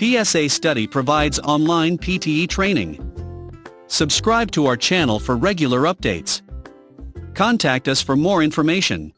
PSA Study provides online PTE training. Subscribe to our channel for regular updates. Contact us for more information.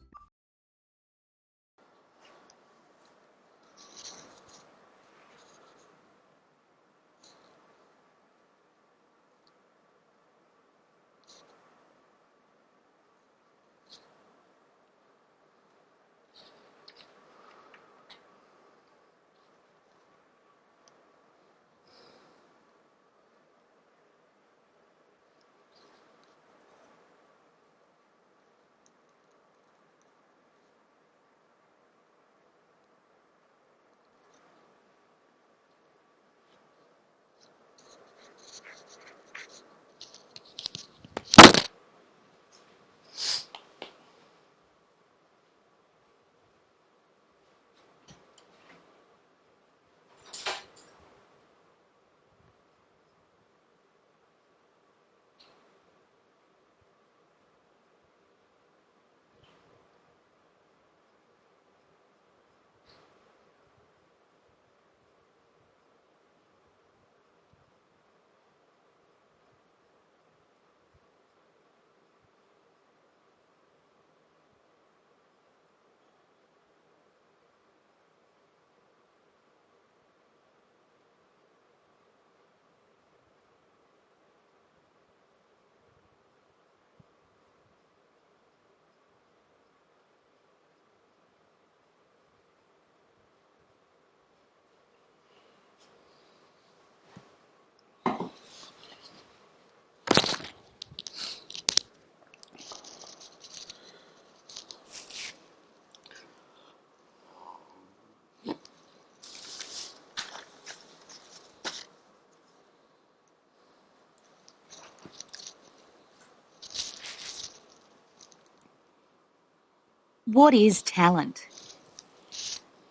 What is talent?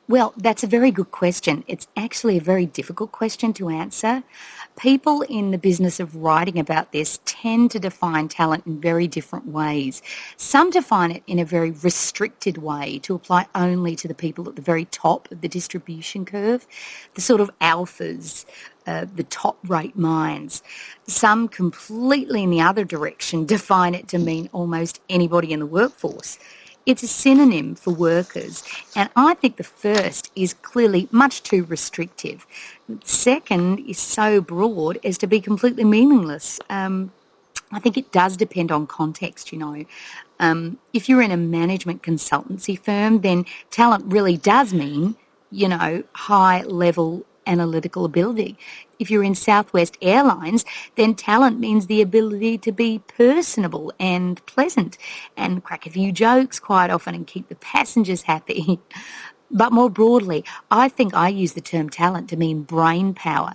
Well, that's a very good question. It's actually a very difficult question to answer. People in the business of writing about this tend to define talent in very different ways. Some define it in a very restricted way to apply only to the people at the very top of the distribution curve, the sort of alphas, the top-rate minds. Some completely in the other direction define it to mean almost anybody in the workforce. It's a synonym for workers, and I think the first is clearly much too restrictive. The second is so broad as to be completely meaningless. I think it does depend on context, you know. If you're in a management consultancy firm, then talent really does mean, you know, high-level analytical ability. If you're in Southwest Airlines, then talent means the ability to be personable and pleasant and crack a few jokes quite often and keep the passengers happy. But more broadly, I think I use the term talent to mean brain power.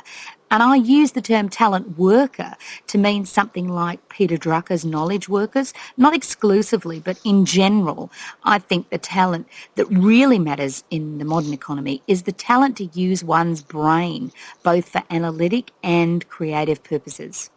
And I use the term talent worker to mean something like Peter Drucker's knowledge workers, not exclusively, but in general. I think the talent that really matters in the modern economy is the talent to use one's brain, both for analytic and creative purposes.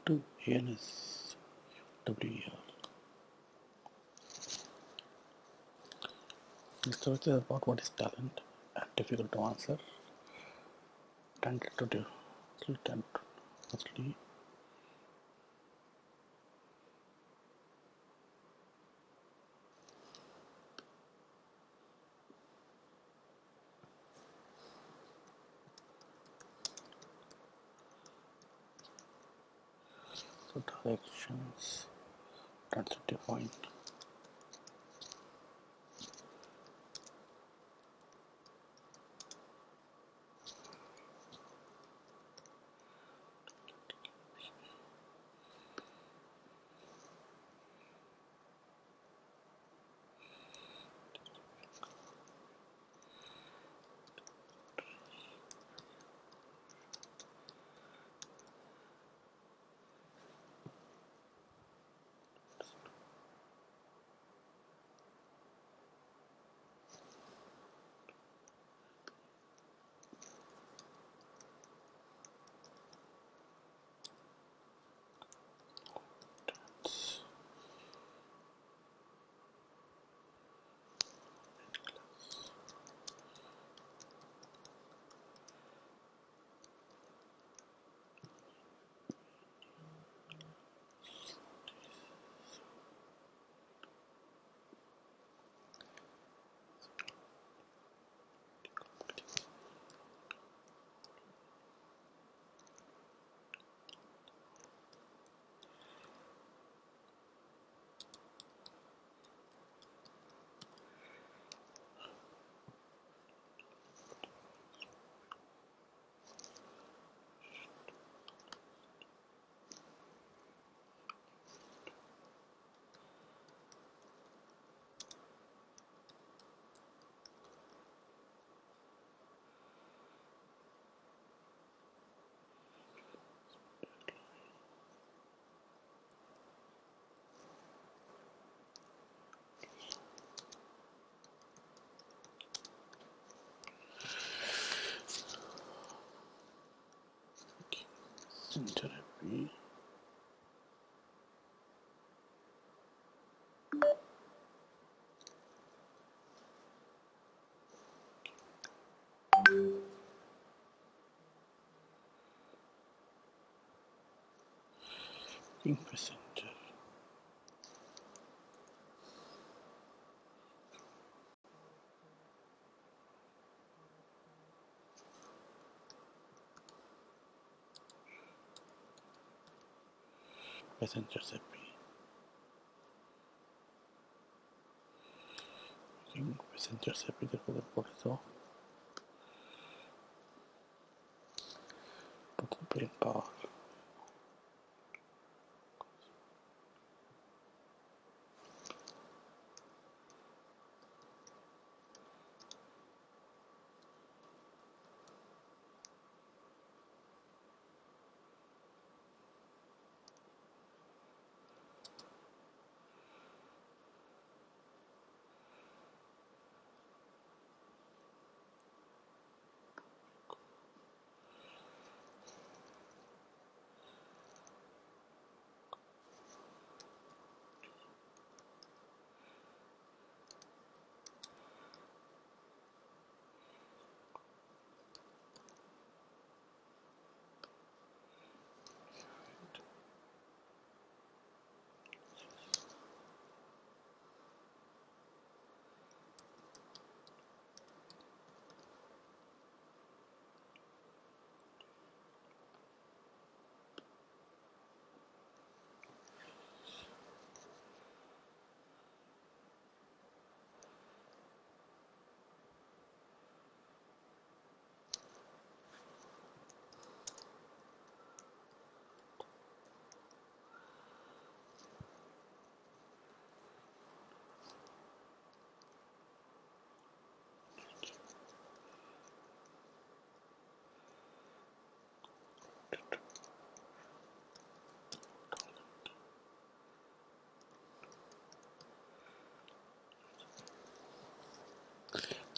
to ANSWER. Research about what is talent and difficult to answer. Firstly, so directions, transitive point. Therapy. Messenger. Messenger happy. Messenger happy দেখতে পড়েছো brain power.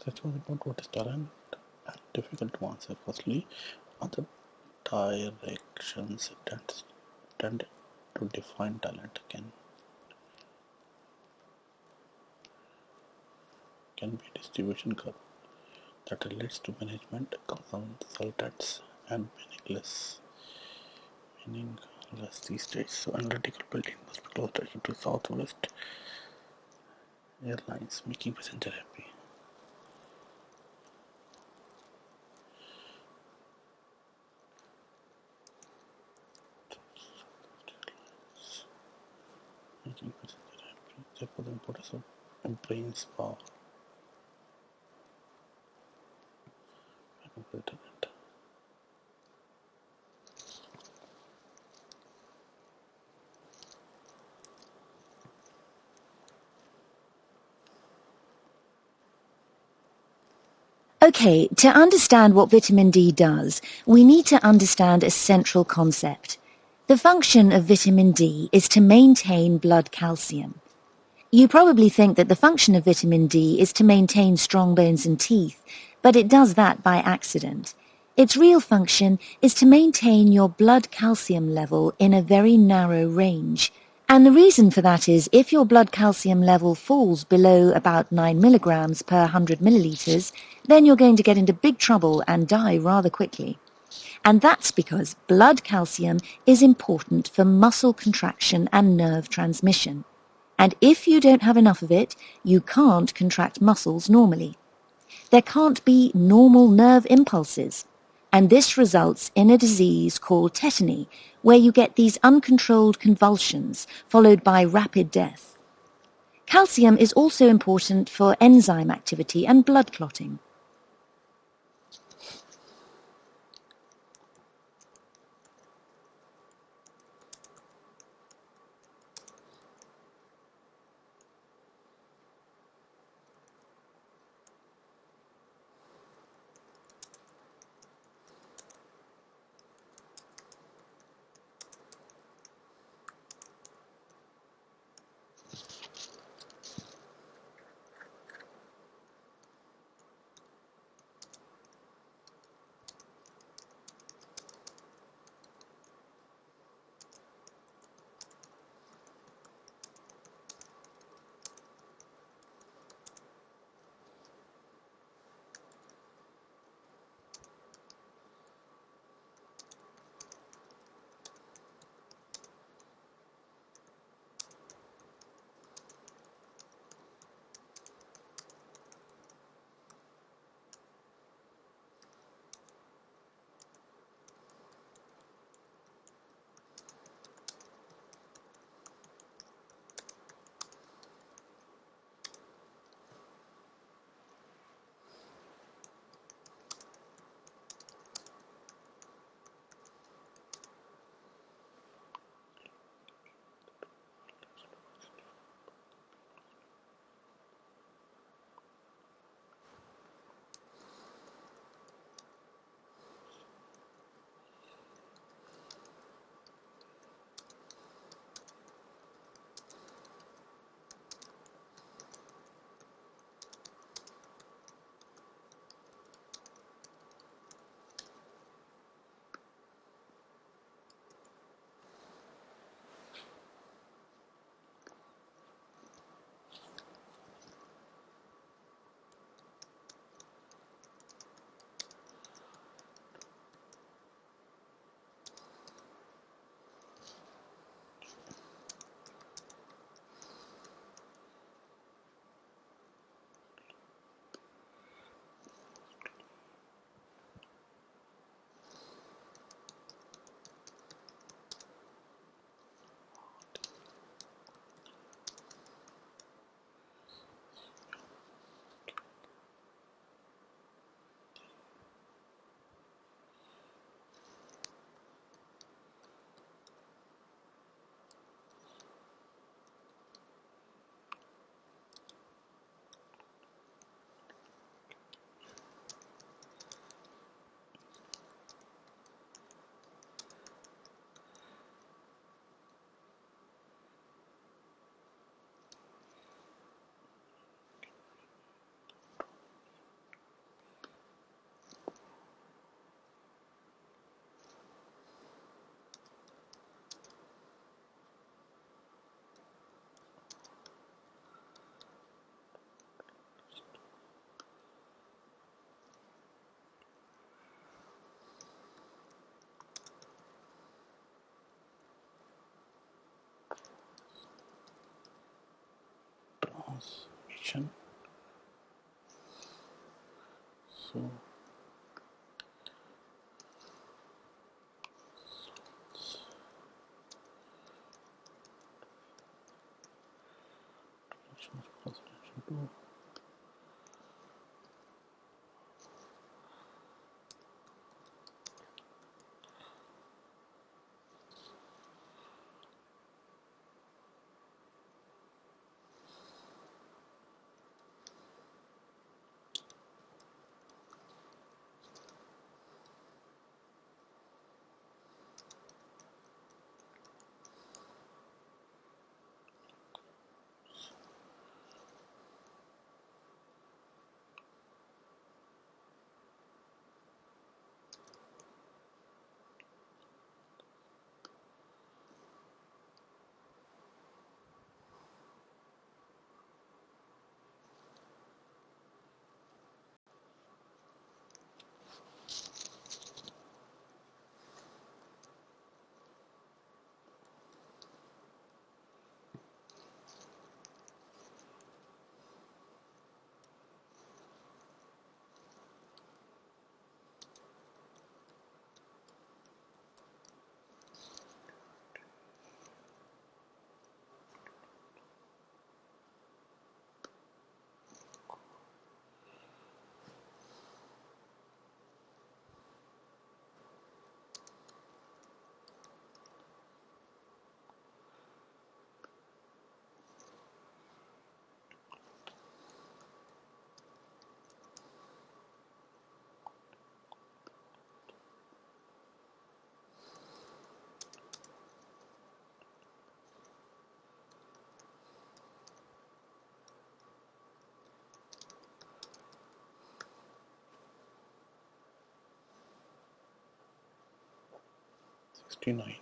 That was about what is talent and difficult to answer. Firstly, other directions and understand to define talent can be a distribution curve that relates to management consultants and meaningless these days. So analytical building must be closer to Southwest Airlines, making passenger happy. Making passenger happy. Therefore, the importance of brains power. Okay, to understand what vitamin D does, we need to understand a central concept. The function of vitamin D is to maintain blood calcium. You probably think that the function of vitamin D is to maintain strong bones and teeth, but it does that by accident. Its real function is to maintain your blood calcium level in a very narrow range. And the reason for that is if your blood calcium level falls below about 9 milligrams per 100 milliliters, then you're going to get into big trouble and die rather quickly. And that's because blood calcium is important for muscle contraction and nerve transmission. And if you don't have enough of it, you can't contract muscles normally. There can't be normal nerve impulses. And this results in a disease called tetany, where you get these uncontrolled convulsions followed by rapid death. Calcium is also important for enzyme activity and blood clotting. transmission. So to 69.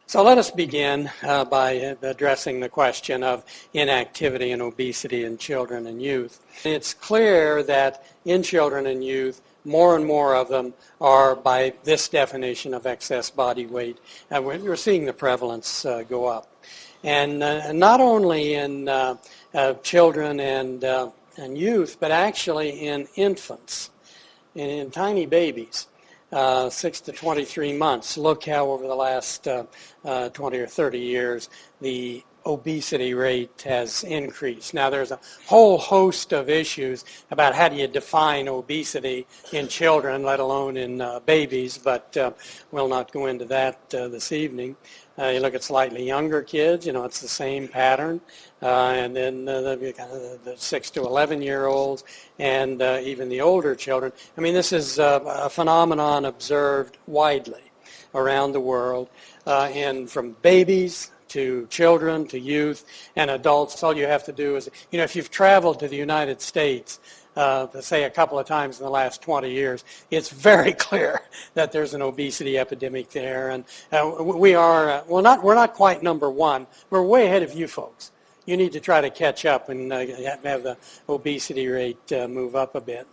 So let us begin by addressing the question of inactivity and obesity in children and youth. It's clear that in children and youth, more and more of them are by this definition of excess body weight. And we're seeing the prevalence go up. And not only in children and youth, but actually in infants, in tiny babies. 6 to 23 months. Look how over the last 20 or 30 years the obesity rate has increased. Now there's a whole host of issues about how do you define obesity in children, let alone in babies, but we'll not go into that this evening. You look at slightly younger kids, it's the same pattern. And then the 6 to 11-year-olds and even the older children. I mean, this is a phenomenon observed widely around the world. And from babies to children to youth and adults, all you have to do is, if you've traveled to the United States, say a couple of times in the last 20 years, it's very clear that there's an obesity epidemic there. And we are, we're not quite number one. We're way ahead of you folks. You need to try to catch up and have the obesity rate move up a bit.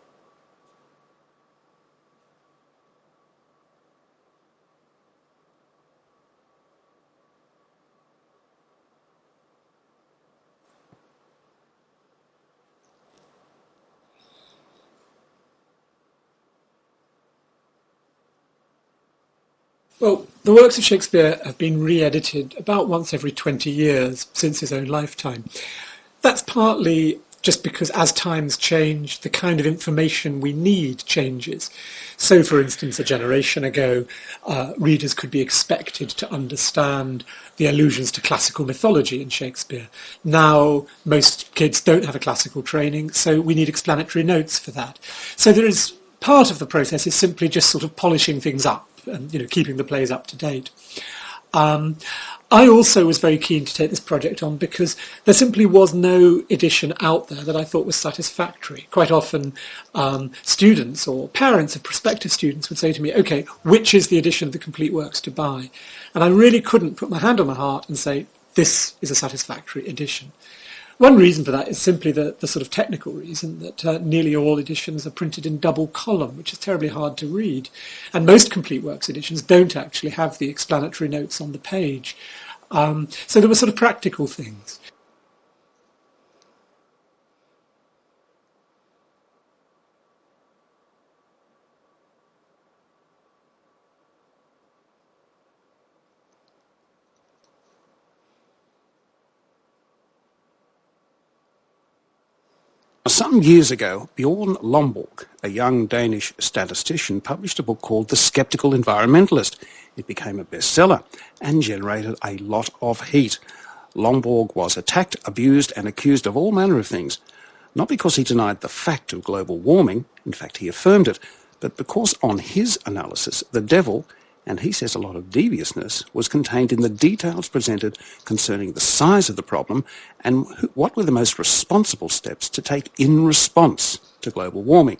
Well, the works of Shakespeare have been re-edited about once every 20 years since his own lifetime. That's partly just because as times change, the kind of information we need changes. So, for instance, a generation ago, readers could be expected to understand the allusions to classical mythology in Shakespeare. Now, most kids don't have a classical training, so we need explanatory notes for that. So there is part of the process is simply just sort of polishing things up and, you know, keeping the plays up to date. I also was very keen to take this project on because there simply was no edition out there that I thought was satisfactory. Quite often students or parents of prospective students would say to me, okay, which is the edition of the complete works to buy? And I really couldn't put my hand on my heart and say, this is a satisfactory edition. One reason for that is simply the sort of technical reason that nearly all editions are printed in double column, which is terribly hard to read. And most complete works editions don't actually have the explanatory notes on the page. So there were sort of practical things. Some years ago, Bjorn Lomborg, a young Danish statistician, published a book called The Skeptical Environmentalist. It became a bestseller and generated a lot of heat. Lomborg was attacked, abused, and accused of all manner of things, not because he denied the fact of global warming, in fact he affirmed it, but because on his analysis, the devil, and he says a lot of deviousness, was contained in the details presented concerning the size of the problem and what were the most responsible steps to take in response to global warming.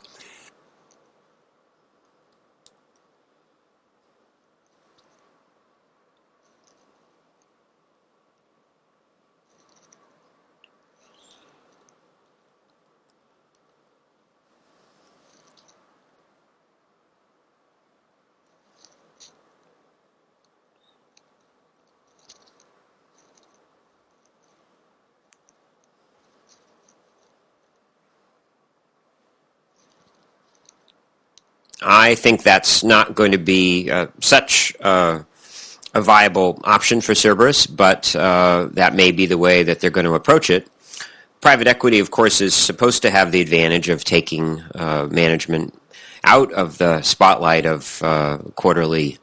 I think that's not going to be such a viable option for Cerberus, but that may be the way that they're going to approach it. Private equity, of course, is supposed to have the advantage of taking management out of the spotlight of quarterly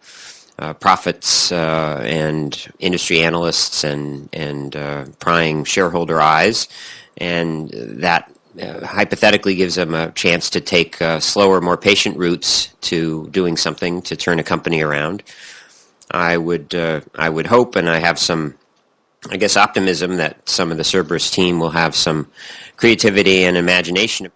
profits and industry analysts and prying shareholder eyes, and that hypothetically gives them a chance to take slower, more patient routes to doing something to turn a company around. I would hope, and I have some, I guess, optimism that some of the Cerberus team will have some creativity and imagination.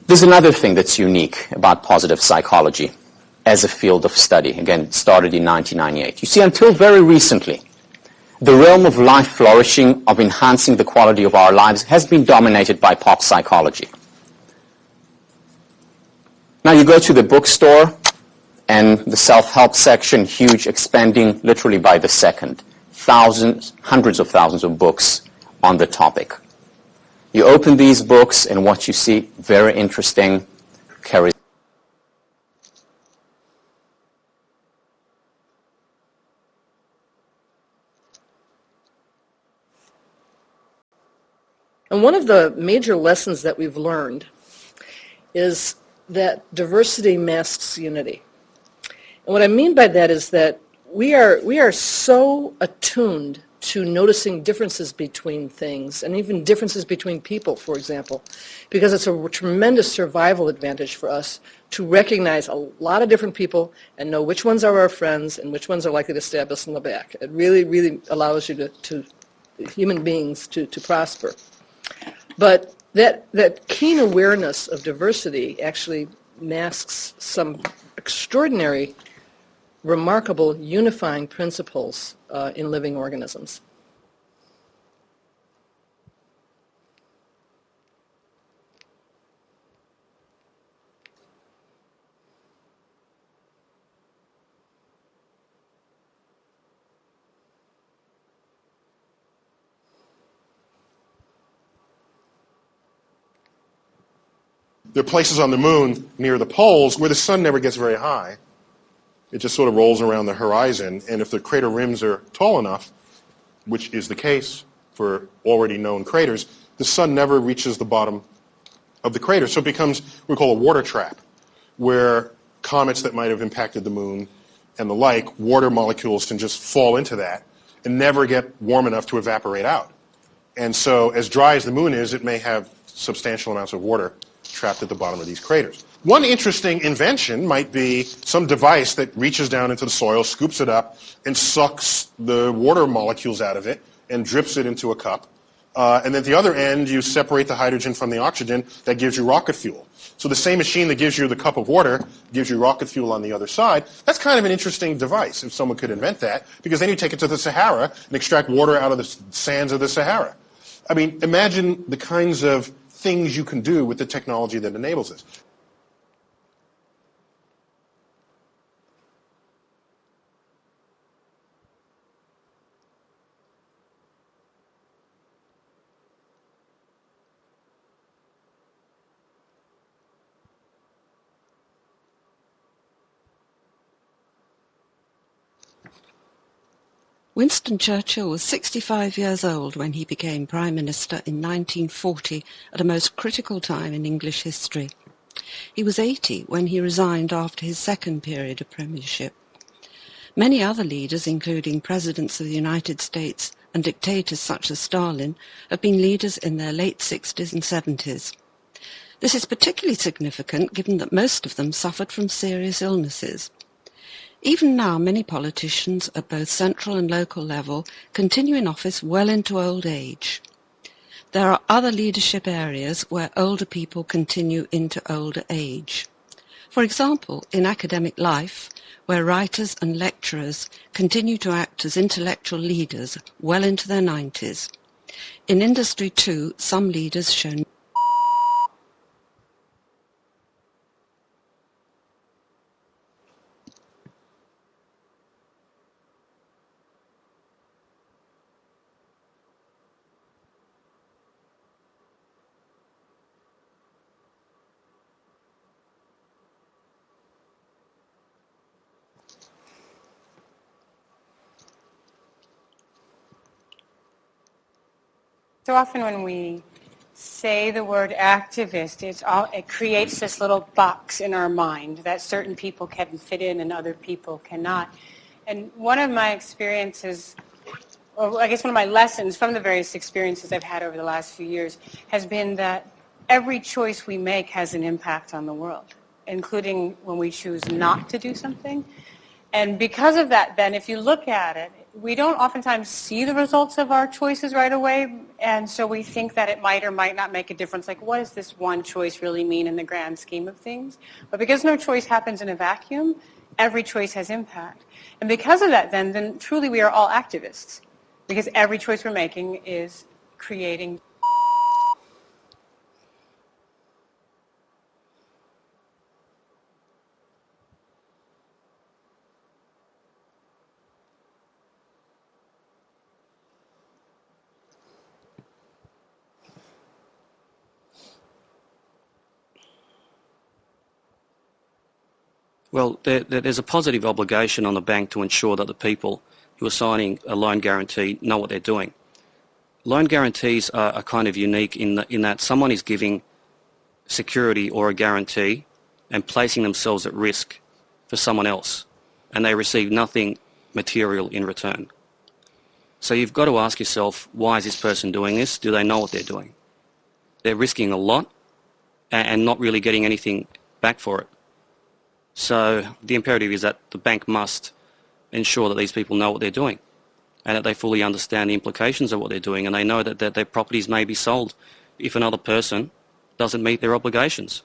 There's another thing that's unique about positive psychology as a field of study. Again, it started in 1998. You see, until very recently, the realm of life flourishing, of enhancing the quality of our lives, has been dominated by pop psychology. Now you go to the bookstore and the self-help section, huge, expanding literally by the second. Thousands, hundreds of thousands of books on the topic. You open these books and what you see, very interesting, carries. And one of the major lessons that we've learned is that diversity masks unity. And what I mean by that is that we are so attuned to noticing differences between things, and even differences between people, for example, because it's a tremendous survival advantage for us to recognize a lot of different people and know which ones are our friends and which ones are likely to stab us in the back. It really, really allows you to human beings to prosper. But that keen awareness of diversity actually masks some extraordinary, remarkable unifying principles in living organisms. There are places on the moon near the poles where the sun never gets very high. It just sort of rolls around the horizon, and if the crater rims are tall enough, which is the case for already known craters, the sun never reaches the bottom of the crater. So it becomes what we call a water trap, where comets that might have impacted the moon and the like, water molecules can just fall into that and never get warm enough to evaporate out. And so as dry as the moon is, it may have substantial amounts of water trapped at the bottom of these craters. One interesting invention might be some device that reaches down into the soil, scoops it up, and sucks the water molecules out of it and drips it into a cup. And at the other end, you separate the hydrogen from the oxygen. That gives you rocket fuel. So the same machine that gives you the cup of water gives you rocket fuel on the other side. That's kind of an interesting device if someone could invent that, because then you take it to the Sahara and extract water out of the sands of the Sahara. I mean, imagine the kinds of things you can do with the technology that enables this. Winston Churchill was 65 years old when he became Prime Minister in 1940 at a most critical time in English history. He was 80 when he resigned after his second period of premiership. Many other leaders, including presidents of the United States and dictators such as Stalin, have been leaders in their late 60s and 70s. This is particularly significant given that most of them suffered from serious illnesses. Even now, many politicians at both central and local level continue in office well into old age. There are other leadership areas where older people continue into older age. For example, in academic life, where writers and lecturers continue to act as intellectual leaders well into their 90s. In industry too, some leaders show So often when we say the word activist, it creates this little box in our mind that certain people can fit in and other people cannot. And one of my experiences, or I guess one of my lessons from the various experiences I've had over the last few years, has been that every choice we make has an impact on the world, including when we choose not to do something. And because of that, then, if you look at it, we don't oftentimes see the results of our choices right away, and so we think that it might or might not make a difference. Like, what does this one choice really mean in the grand scheme of things? But because no choice happens in a vacuum, every choice has impact. And because of that, then truly we are all activists, because every choice we're making is creating. Well, there's a positive obligation on the bank to ensure that the people who are signing a loan guarantee know what they're doing. Loan guarantees are kind of unique in that someone is giving security or a guarantee and placing themselves at risk for someone else, and they receive nothing material in return. So So you've got to ask yourself, why is this person doing this? Do they know what they're doing? They're risking a lot and not really getting anything back for it. So the imperative is that the bank must ensure that these people know what they're doing and that they fully understand the implications of what they're doing, and they know that their properties may be sold if another person doesn't meet their obligations.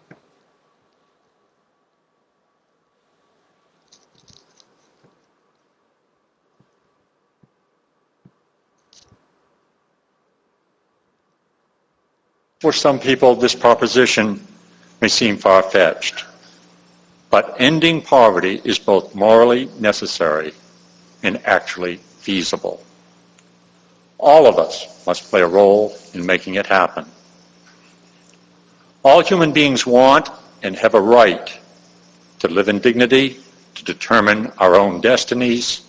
For some people, this proposition may seem far-fetched, but ending poverty is both morally necessary and actually feasible. All of us must play a role in making it happen. All human beings want and have a right to live in dignity, to determine our own destinies,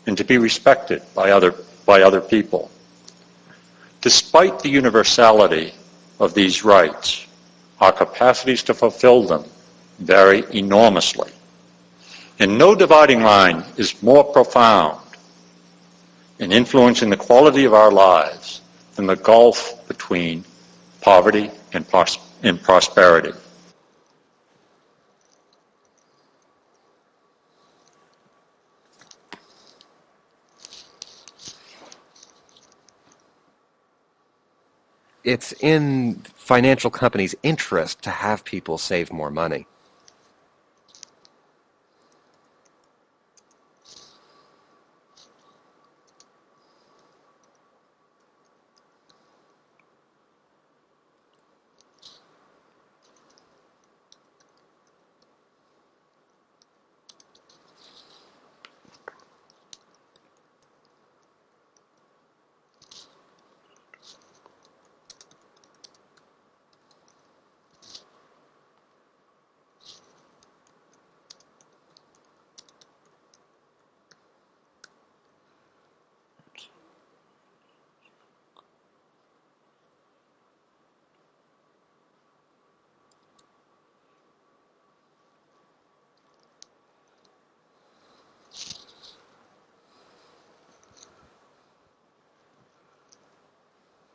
and to be respected by other people. Despite the universality of these rights, our capacities to fulfill them vary enormously. And no dividing line is more profound in influencing the quality of our lives than the gulf between poverty and prosperity. It's in financial companies' interest to have people save more money.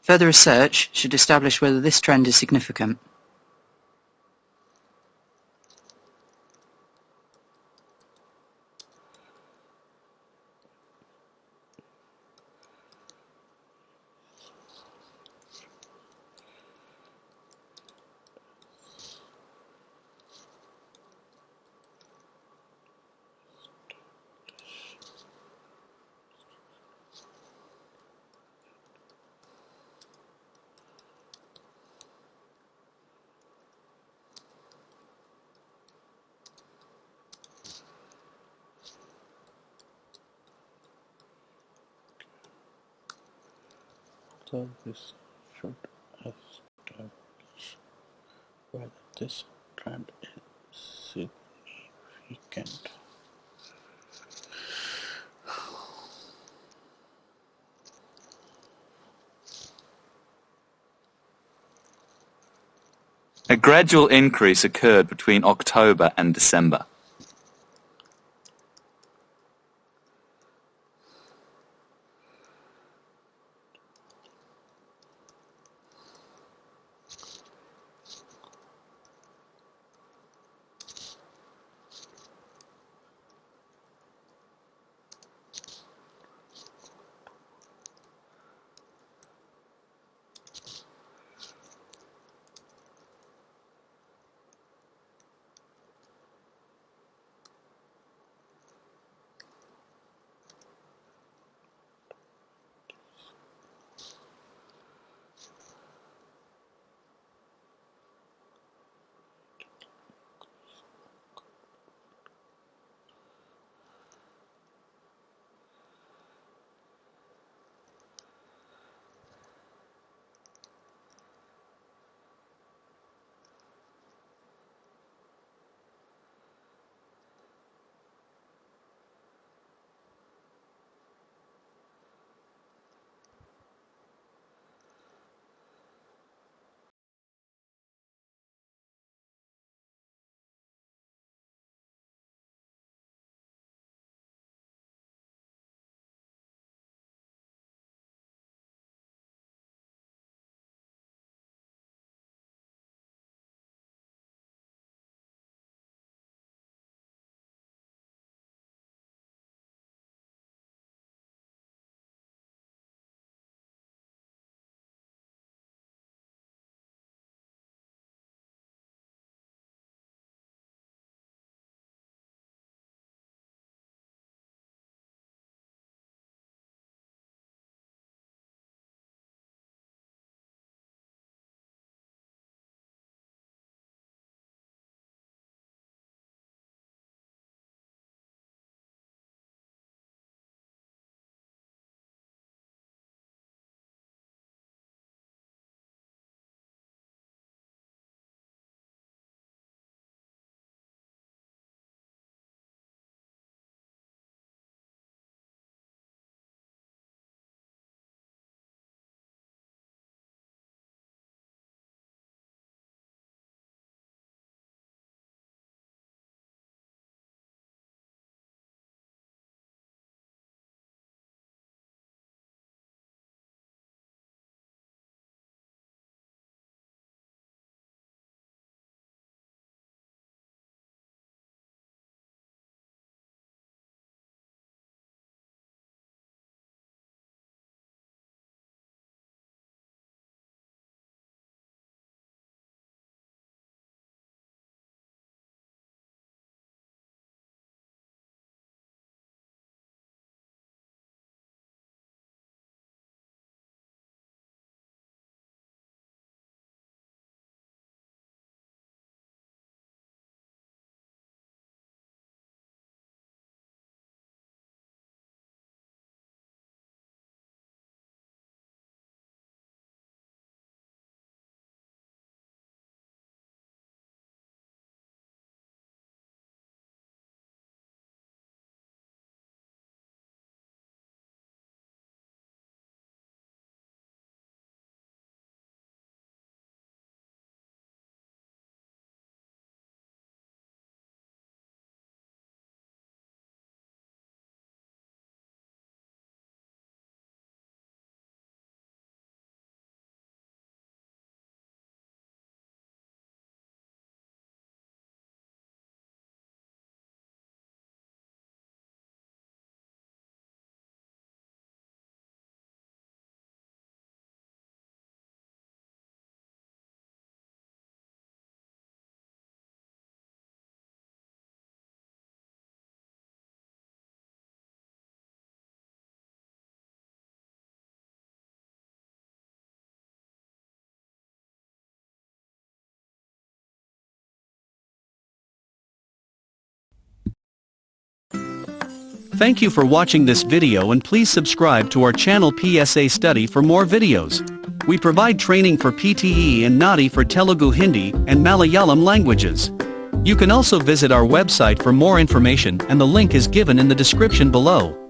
Further research should establish whether this trend is significant. So this should establish whether this trend is significant. A gradual increase occurred between October and December. Thank you for watching this video and please subscribe to our channel PSA Study for more videos. We provide training for PTE and NATI for Telugu, Hindi, and Malayalam languages. You can also visit our website for more information and the link is given in the description below.